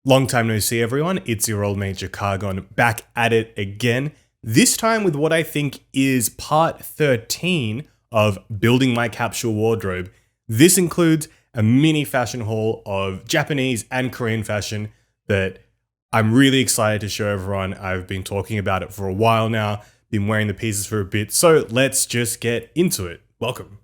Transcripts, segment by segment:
Long time no see, everyone. It's your old mate Jakargon back at it again. This time with what I think is part 13 of building my capsule wardrobe. This includes a mini fashion haul of Japanese and Korean fashion that I'm really excited to show everyone. I've been talking about it for a while now, been wearing the pieces for a bit, so let's just get into it. Welcome.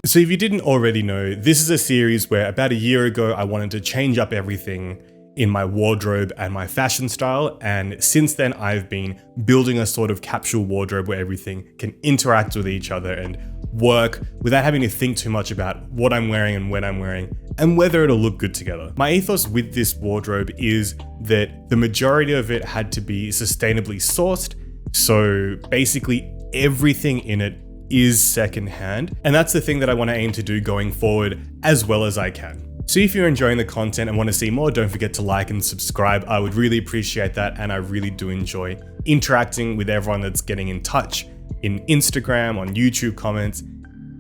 So if you didn't already know, this is a series where about a year ago, I wanted to change up everything in my wardrobe and my fashion style. And since then, I've been building a sort of capsule wardrobe where everything can interact with each other and work without having to think too much about what I'm wearing and when I'm wearing and whether it'll look good together. My ethos with this wardrobe is that the majority of it had to be sustainably sourced. So basically everything in it is secondhand. And that's the thing that I want to aim to do going forward as well as I can. So if you're enjoying the content and want to see more, don't forget to like and subscribe. I would really appreciate that. And I really do enjoy interacting with everyone that's getting in touch in Instagram, on YouTube comments,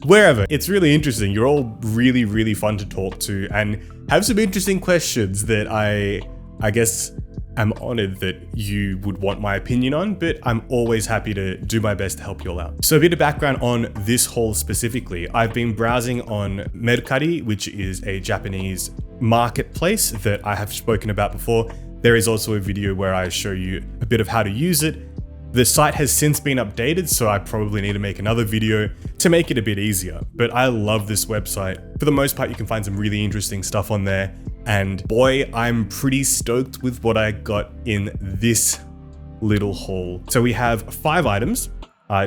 wherever. It's really interesting. You're all really, really fun to talk to and have some interesting questions that I guess I'm honored that you would want my opinion on, but I'm always happy to do my best to help you all out. So a bit of background on this haul specifically. I've been browsing on Mercari, which is a Japanese marketplace that I have spoken about before. There is also a video where I show you a bit of how to use it. The site has since been updated, so I probably need to make another video to make it a bit easier. But I love this website. For the most part, you can find some really interesting stuff on there. And boy, I'm pretty stoked with what I got in this little haul. So we have 5 items,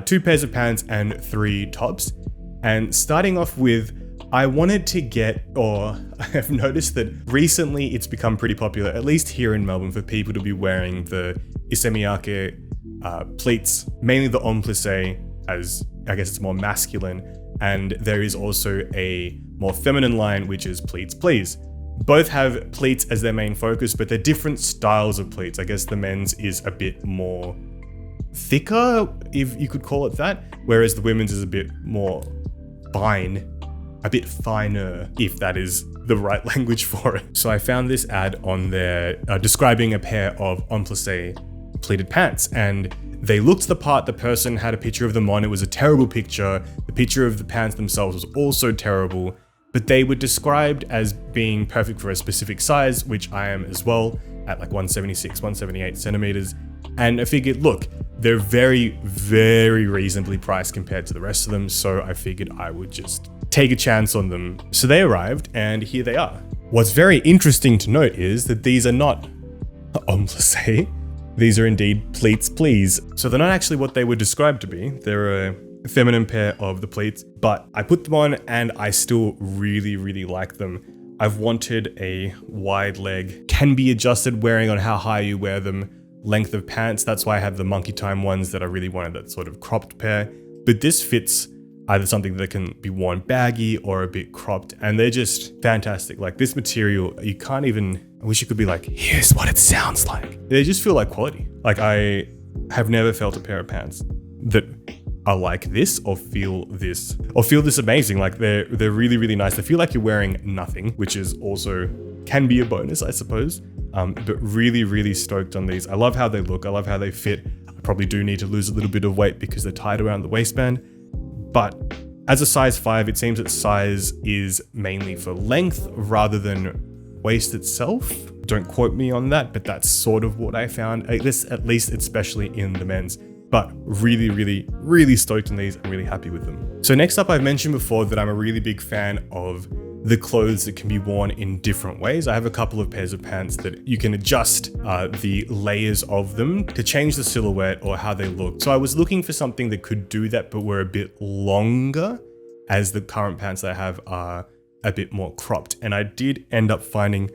2 pairs of pants and 3 tops. And starting off with, I wanted to get, or I have noticed that recently it's become pretty popular, at least here in Melbourne, for people to be wearing the Issey Miyake pleats, mainly the homme plissé, as I guess it's more masculine. And there is also a more feminine line, which is Pleats Please. Both have pleats as their main focus, but they're different styles of pleats. I guess the men's is a bit more thicker, if you could call it that, whereas the women's is a bit more fine, a bit finer, if that is the right language for it. So I found this ad on there describing a pair of homme plissé pleated pants, and they looked the part. The person had a picture of them on. It was a terrible picture. The picture of the pants themselves was also terrible. But they were described as being perfect for a specific size, which I am as well, at like 176, 178 centimeters. And I figured, look, they're very, very reasonably priced compared to the rest of them. So I figured I would just take a chance on them. So they arrived and here they are. What's very interesting to note is that these are not homme plissé. These are indeed Pleats Please. So they're not actually what they were described to be. They're a feminine pair of the pleats, but I put them on and I still really, really like them. I've wanted a wide leg, can be adjusted wearing on how high you wear them, length of pants. That's why I have the monkey time ones that I really wanted, that sort of cropped pair. But this fits either something that can be worn baggy or a bit cropped, and they're just fantastic. Like this material, you can't even, I wish it could be like, here's what it sounds like. They just feel like quality. Like I have never felt a pair of pants that are like this or feel this amazing. Like they're really, really nice. They feel like you're wearing nothing, which is also can be a bonus, I suppose. But really, really stoked on these. I love how they look. I love how they fit. I probably do need to lose a little bit of weight because they're tied around the waistband. But as a size 5, it seems that size is mainly for length rather than waist itself. Don't quote me on that, but that's sort of what I found, at least especially in the men's. But really, really, really stoked on these. I'm really happy with them. So next up, I've mentioned before that I'm a really big fan of the clothes that can be worn in different ways. I have a couple of pairs of pants that you can adjust the layers of them to change the silhouette or how they look. So I was looking for something that could do that, but were a bit longer, as the current pants that I have are a bit more cropped. And I did end up finding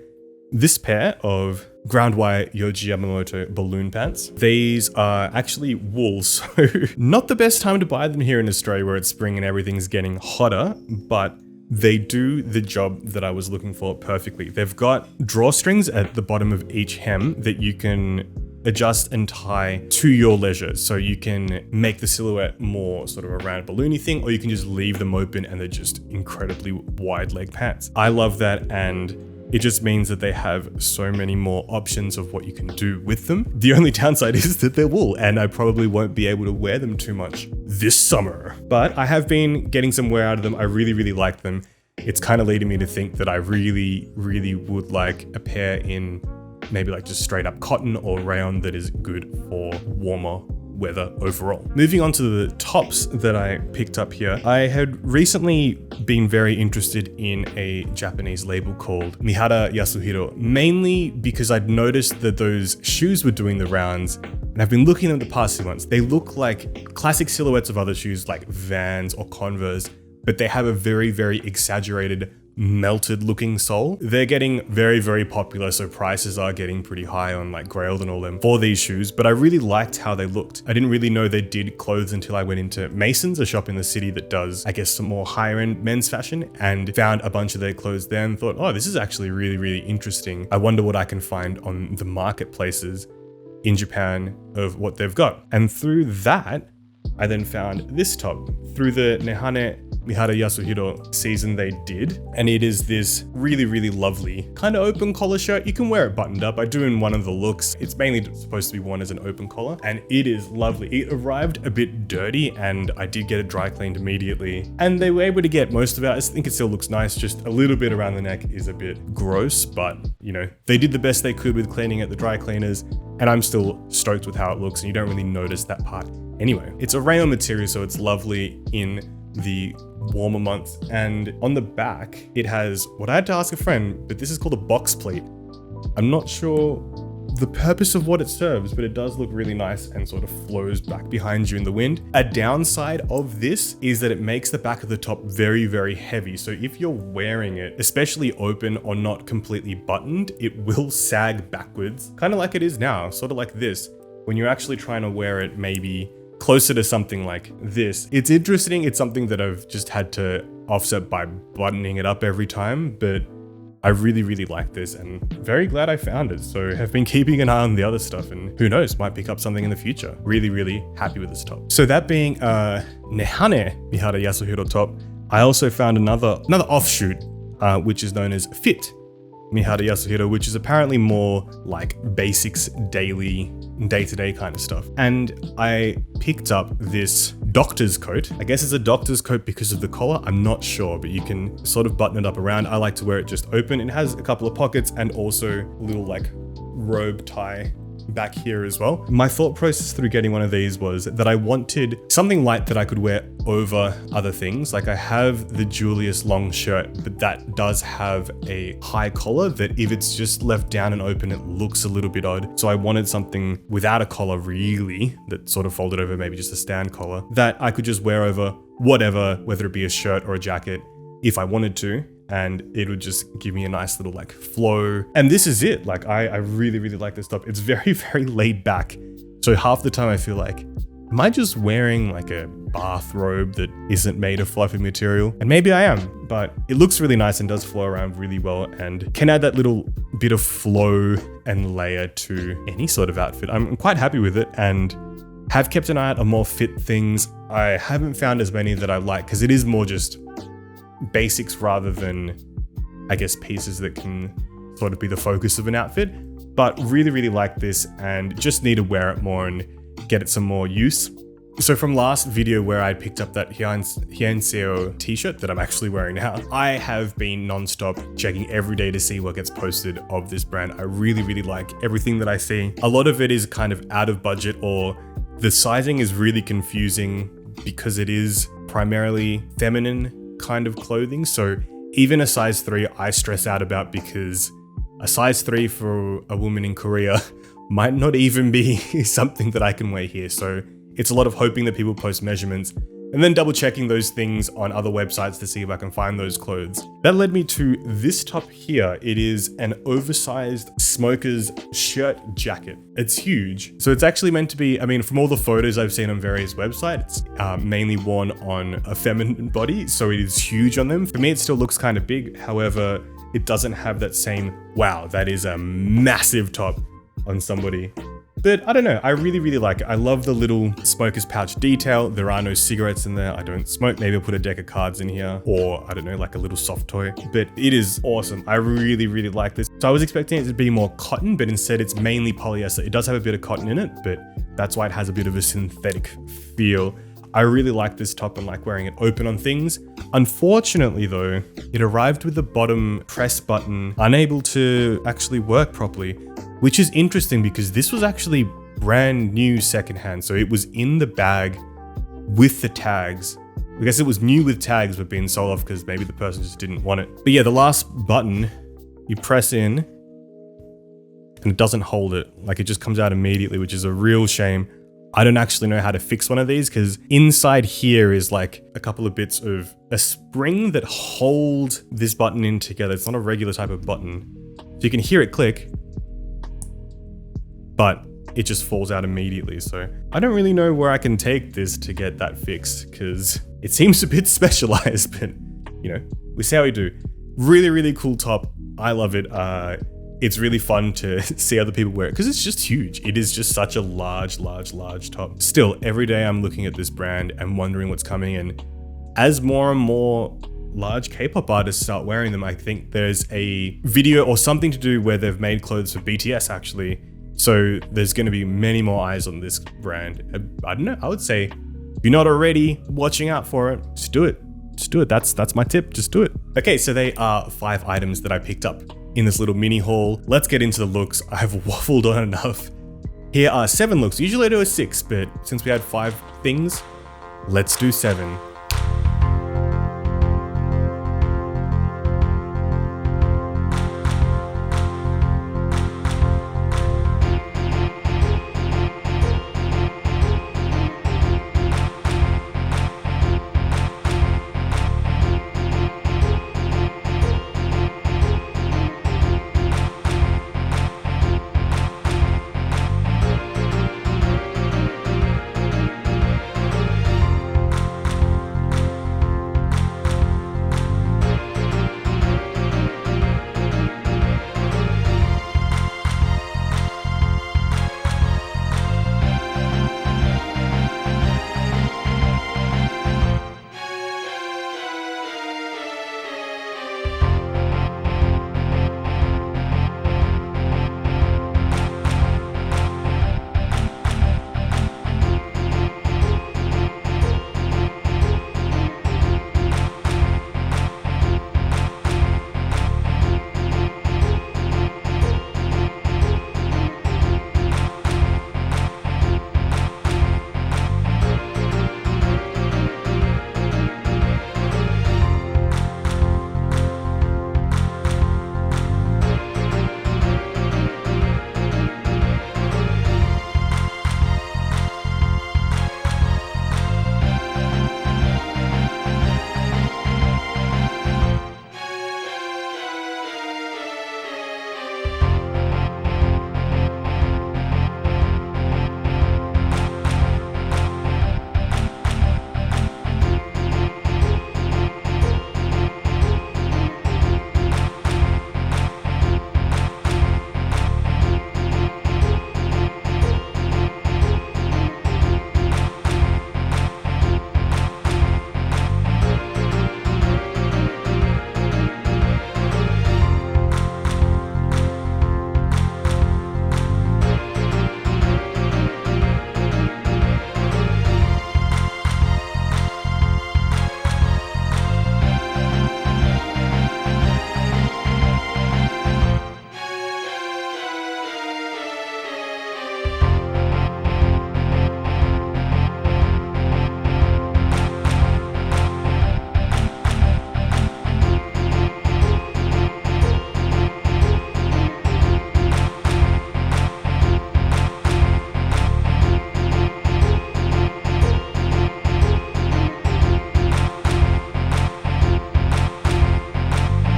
this pair of GroundY Yohji Yamamoto balloon pants. These are actually wool, so not the best time to buy them here in Australia where it's spring and everything's getting hotter, but they do the job that I was looking for perfectly. They've got drawstrings at the bottom of each hem that you can adjust and tie to your leisure. So you can make the silhouette more sort of a round balloony thing, or you can just leave them open and they're just incredibly wide leg pants. I love that, and it just means that they have so many more options of what you can do with them. The only downside is that they're wool, and I probably won't be able to wear them too much this summer. But I have been getting some wear out of them. I really, really like them. It's kind of leading me to think that I really, really would like a pair in maybe like just straight up cotton or rayon that is good for warmer weather overall. Moving on to the tops that I picked up here, I had recently been very interested in a Japanese label called Mihara Yasuhiro, mainly because I'd noticed that those shoes were doing the rounds, and I've been looking at them the past 2 months. They look like classic silhouettes of other shoes like Vans or Converse, but they have a very, very exaggerated melted looking sole. They're getting very, very popular, so prices are getting pretty high on like Grailed and all them for these shoes, but I really liked how they looked. I didn't really know they did clothes until I went into Mason's, a shop in the city that does, I guess, some more higher end men's fashion, and found a bunch of their clothes there and thought, oh, this is actually really, really interesting. I wonder what I can find on the marketplaces in Japan of what they've got. And through that, I then found this top through the Nehanne Mihara Yasuhiro season they did, and it is this really, really lovely kind of open collar shirt. You can wear it buttoned up. I do in one of the looks. It's mainly supposed to be worn as an open collar, and it is lovely. It arrived a bit dirty, and I did get it dry cleaned immediately, and they were able to get most of it. I think it still looks nice. Just a little bit around the neck is a bit gross, but you know, they did the best they could with cleaning at the dry cleaners, and I'm still stoked with how it looks, and you don't really notice that part anyway. It's a rayon material, so it's lovely in the warmer months, and on the back it has what I had to ask a friend, but this is called a box pleat. I'm not sure the purpose of what it serves, but it does look really nice and sort of flows back behind you in the wind. A downside of this is that it makes the back of the top very, very heavy. So if you're wearing it, especially open or not completely buttoned, it will sag backwards, kind of like it is now, sort of like this. When you're actually trying to wear it maybe closer to something like this. It's interesting. It's something that I've just had to offset by buttoning it up every time, but I really, really like this and very glad I found it. So have been keeping an eye on the other stuff, and who knows, might pick up something in the future. Really, really happy with this top. So that being a Nehanne Mihara Yasuhiro top, I also found another offshoot, which is known as Fit Mihara Yasuhiro, which is apparently more like basics, daily, day-to-day kind of stuff. And I picked up this doctor's coat. I guess it's a doctor's coat because of the collar. I'm not sure, but you can sort of button it up around. I like to wear it just open. It has a couple of pockets and also a little like robe tie back here as well. My thought process through getting one of these was that I wanted something light that I could wear over other things. Like I have the Julius long shirt, but that does have a high collar that if it's just left down and open, it looks a little bit odd. So I wanted something without a collar really, that sort of folded over, maybe just a stand collar, that I could just wear over whatever, whether it be a shirt or a jacket, if I wanted to. And it would just give me a nice little like flow. And this is it. Like I really, really like this top. It's very, very laid back. So half the time I feel like, am I just wearing like a bathrobe that isn't made of fluffy material? And maybe I am, but it looks really nice and does flow around really well and can add that little bit of flow and layer to any sort of outfit. I'm quite happy with it and have kept an eye out on more fit things. I haven't found as many that I like because it is more just basics rather than, I guess, pieces that can sort of be the focus of an outfit, but really, really like this and just need to wear it more and get it some more use. So from last video where I picked up that Hyein Seo t-shirt that I'm actually wearing now, I have been non-stop checking every day to see what gets posted of this brand. I really, really like everything that I see. A lot of it is kind of out of budget or the sizing is really confusing because it is primarily feminine kind of clothing. So even a size 3 I stress out about because a size 3 for a woman in Korea might not even be something that I can wear here. So it's a lot of hoping that people post measurements and then double checking those things on other websites to see if I can find those clothes. That led me to this top here. It is an oversized Smokers shirt jacket. It's huge. So it's actually meant to be, I mean, from all the photos I've seen on various websites, mainly worn on a feminine body. So it is huge on them. For me, it still looks kind of big. However, it doesn't have that same, wow, that is a massive top on somebody. But I don't know, I really like it. I love the little smoker's pouch detail. There are no cigarettes in there. I don't smoke. Maybe I'll put a deck of cards in here, or I don't know, like a little soft toy. But it is awesome. I really like this. So I was expecting it to be more cotton, but instead it's mainly polyester. It does have a bit of cotton in it, but that's why it has a bit of a synthetic feel. I really like this top and like wearing it open on things. Unfortunately though, it arrived with the bottom press button unable to actually work properly, which is interesting because this was actually brand new secondhand. So it was in the bag with the tags. I guess it was new with tags but being sold off because maybe the person just didn't want it. But yeah, the last button you press in and it doesn't hold it. Like it just comes out immediately, which is a real shame. I don't actually know how to fix one of these because inside here is like a couple of bits of a spring that hold this button in together. It's not a regular type of button. So you can hear it click, but it just falls out immediately. So I don't really know where I can take this to get that fixed because it seems a bit specialized, but you know, we see how we do. Really cool top. I love it. It's really fun to see other people wear it because it's just huge. It is just such a large top. Still, every day I'm looking at this brand and wondering what's coming. And as more and more large K-pop artists start wearing them, I think there's a video or something to do where they've made clothes for BTS actually. So there's going to be many more eyes on this brand. I don't know. I would say if you're not already watching out for it, just do it. Just do it. That's my tip. Just do it. Okay, so they are 5 items that I picked up in this little mini haul. Let's get into the looks. I've waffled on enough. Here are 7 looks. Usually I do a 6, but since we had 5 things, let's do 7.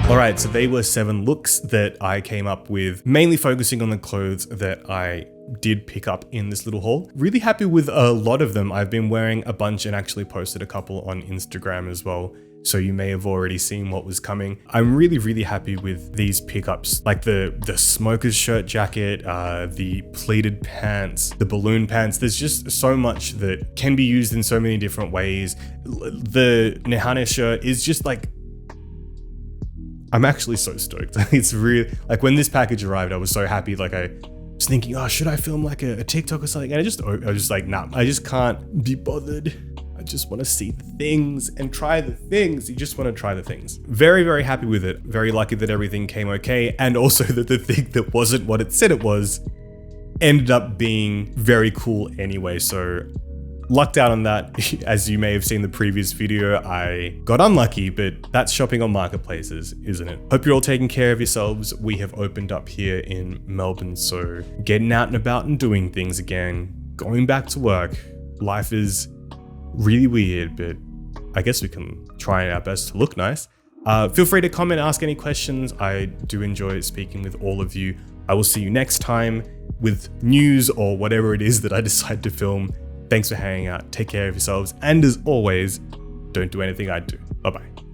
Alright, so they were 7 looks that I came up with, mainly focusing on the clothes that I did pick up in this little haul. Really happy with a lot of them. I've been wearing a bunch and actually posted a couple on Instagram as well. so you may have already seen what was coming. I'm really happy with these pickups, like the Smokers shirt jacket, the pleated pants, the balloon pants. There's just so much that can be used in so many different ways. The Nehanne shirt is just like, I'm actually so stoked. It's really, like when this package arrived, I was so happy. Like I was thinking, oh, should I film like a TikTok or something? And I was just like, nah, I just can't be bothered. I just want to see the things and try the things. You just want to try the things. Very happy with it. Very lucky that everything came okay. And also that the thing that wasn't what it said it was ended up being very cool anyway. So lucked out on that. As you may have seen the previous video, I got unlucky, but that's shopping on marketplaces, isn't it? Hope you're all taking care of yourselves. We have opened up here in Melbourne, so getting out and about and doing things again, going back to work. Life is really weird, but I guess we can try our best to look nice. Feel free to comment, ask any questions. I do enjoy speaking with all of you. I will see you next time with news or whatever it is that I decide to film. Thanks for hanging out. Take care of yourselves. And as always, don't do anything I'd do. Bye-bye.